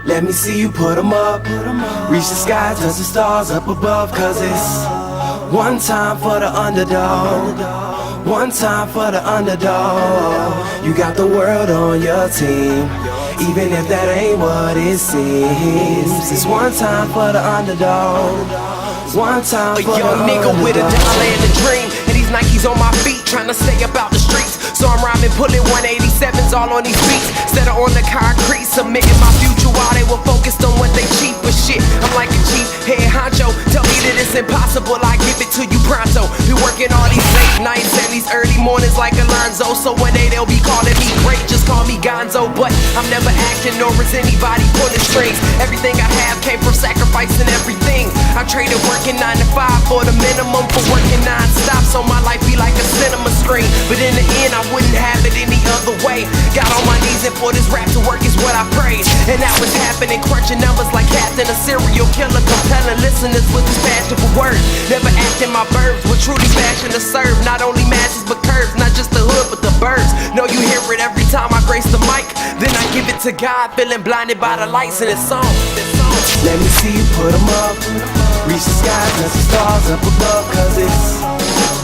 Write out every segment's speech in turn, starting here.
Let me see you put 'em up. Reach the sky, touch the stars up above. Cause it's one time for the underdog. One time for the underdog. You got the world on your team, even if that ain't what it seems. It's one time for the underdog. One time for the underdog. A young nigga with a dollar and a dream, and these Nikes on my feet, trying to stay about the streets. So I'm rhyming, pulling 187s all on these beats, instead of on the concrete, submitting my future while they were focused on what they cheap. But shit, I'm like a chief head honcho. Tell me that it's impossible, I give it to you pronto. Been working all these late nights and these early mornings like Alonzo. So one day they'll be calling me great, just call me Gonzo. But I'm never acting, nor is anybody pulling strings. Everything I have came from sacrificing everything. I traded working 9 to 5 for the minimum, for working non-stop, so my life be like a cinema screen. But in the end I wouldn't have it any other way. Got on my knees and for this rap to work is what I prayed. And that was happening, crunching numbers like Captain, a serial killer, compelling listeners with his passion for words. Never acting my verbs, with truly passion to serve not only masses but curves, not just the hood but the birds. Know you hear it every time I grace the mic, then I give it to God, feeling blinded by the lights in this song. Let me see you put 'em up. Reach the sky, touch the stars up above. Cause it's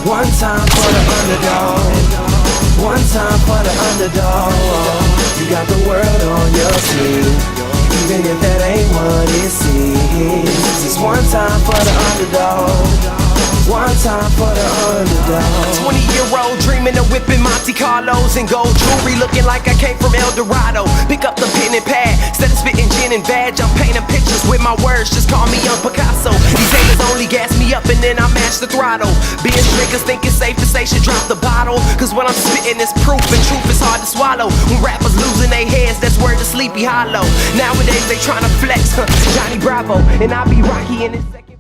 one time for the underdog. One time for the underdog. You got the world on your team, even if that ain't what it seems. It's one time for the underdog. One time for the underdog. 20-year-old dreaming of whipping Monte Carlos and gold jewelry, looking like I came from El Dorado. Pick up the pen and pad, instead of spitting gin and vag, I'm painting pictures with my words, just call me Young Picasso. These haters only gas me up and then I mash the throttle. Being triggers think it's safe to say should drop the bottle, cause what I'm spitting is proof and truth is hard to swallow. When rappers losing their heads, that's word to Sleepy Hollow. Nowadays they tryna flex, Johnny Bravo, and I be Rocky in his second.